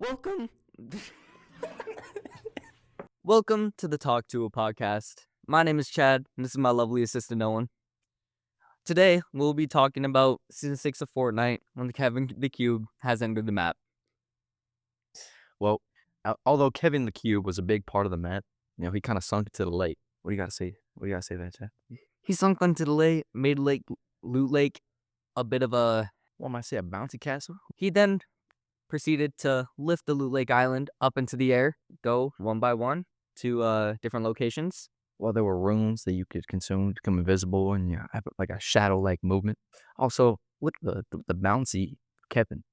Welcome. Welcome to the Talk to a podcast. My name is Chad, and this is my lovely assistant Owen. Today, we'll be talking about Season 6 of Fortnite when Kevin the Cube has entered the map. Well, although Kevin the Cube was a big part of the map, he kind of sunk to the lake. What do you got to say? What do you got to say to that, Chad? He sunk onto the lake, made Loot Lake a bit of a... What might I say, a bouncy castle? He then proceeded to lift the Loot Lake Island up into the air, go one by one to different locations. Well, there were runes that you could consume to become invisible and have like a shadow-like movement. Also, with the bouncy Kevin,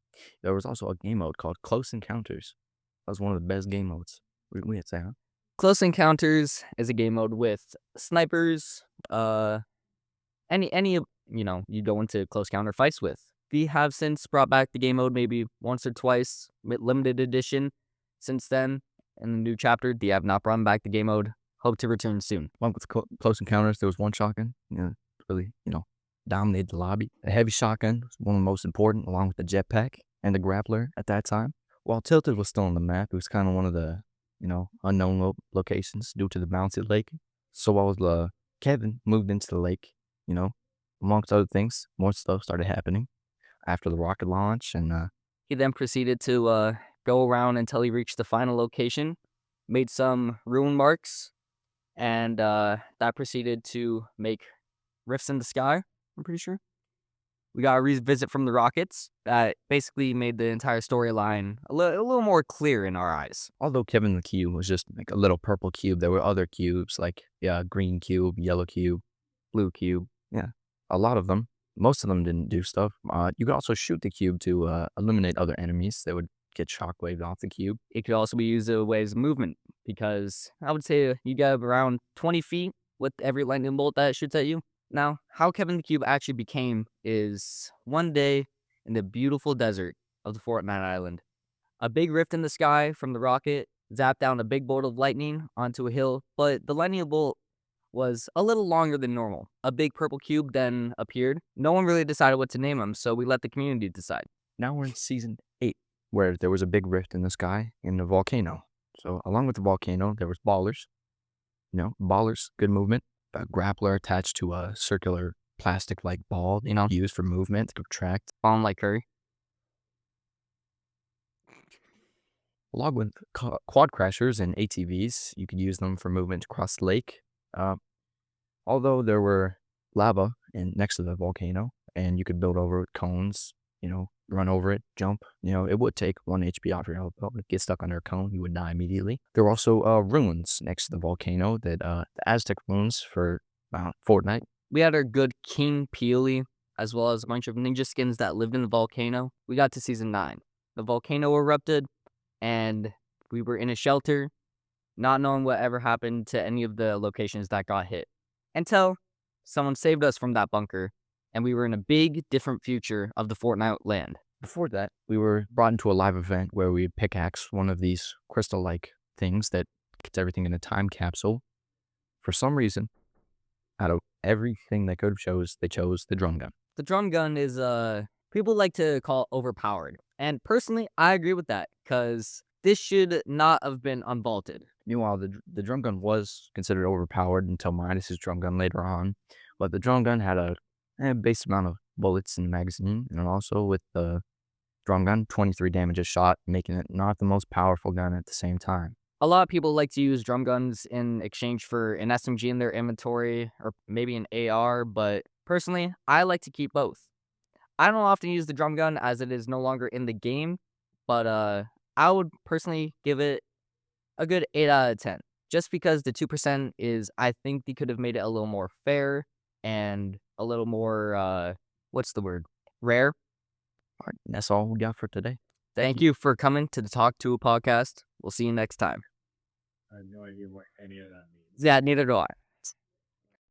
there was also a game mode called Close Encounters. That was one of the best game modes. We had to say, huh? Close Encounters is a game mode with snipers, any you go into close counter fights with. We have since brought back the game mode maybe once or twice, limited edition. Since then, in the new chapter, they have not brought back the game mode. Hope to return soon. Along with Close Encounters, there was one shotgun, really, dominated the lobby. The heavy shotgun was one of the most important, along with the jetpack and the grappler at that time. While Tilted was still on the map, it was kind of one of the, unknown locations due to the bouncy lake. So while Kevin moved into the lake, amongst other things, more stuff started happening after the rocket launch. And he then proceeded to go around until he reached the final location, made some rune marks, and that proceeded to make rifts in the sky, I'm pretty sure. We got a revisit from the rockets that basically made the entire storyline a little more clear in our eyes. Although Kevin the Cube was just like a little purple cube, there were other cubes like green cube, yellow cube, blue cube. Yeah, a lot of them. Most of them didn't do stuff. You could also shoot the cube to eliminate other enemies that would get shockwaved off the cube. It could also be used as a way of movement because I would say you get around 20 feet with every lightning bolt that shoots at you. Now, how Kevin the Cube actually became is one day in the beautiful desert of the Fortnite Island. A big rift in the sky from the rocket zapped down a big bolt of lightning onto a hill, but the lightning bolt was a little longer than normal. A big purple cube then appeared. No one really decided what to name him, so we let the community decide. Now we're in Season 8, where there was a big rift in the sky in the volcano. So along with the volcano, there was ballers. Ballers, good movement. A grappler attached to a circular plastic-like ball, used for movement to attract. Falling like Curry. Along with quad crashers and ATVs, you could use them for movement across the lake. Although there were lava next to the volcano, and you could build over it cones, run over it, jump. It would take 1 HP off your health, but get stuck under a cone, you would die immediately. There were also ruins next to the volcano, that the Aztec ruins for Fortnite. We had our good King Peely, as well as a bunch of ninja skins that lived in the volcano. We got to Season 9. The volcano erupted, and we were in a shelter, not knowing what ever happened to any of the locations that got hit. Until someone saved us from that bunker, and we were in a big, different future of the Fortnite land. Before that, we were brought into a live event where we pickaxe one of these crystal-like things that gets everything in a time capsule. For some reason, out of everything they could have chose, they chose the drum gun. The drum gun is, people like to call it overpowered. And personally, I agree with that, because this should not have been unvaulted. Meanwhile, the drum gun was considered overpowered until Midas's drum gun later on. But the drum gun had a base amount of bullets in the magazine, and also with the drum gun, 23 damage a shot, making it not the most powerful gun at the same time. A lot of people like to use drum guns in exchange for an SMG in their inventory, or maybe an AR, but personally, I like to keep both. I don't often use the drum gun as it is no longer in the game, but I would personally give it a good 8 out of 10. Just because the 2% is, I think they could have made it a little more fair and a little more, rare. All right, that's all we got for today. Thank you for coming to the Talk to a podcast. We'll see you next time. I have no idea what any of that means. Yeah, neither do I.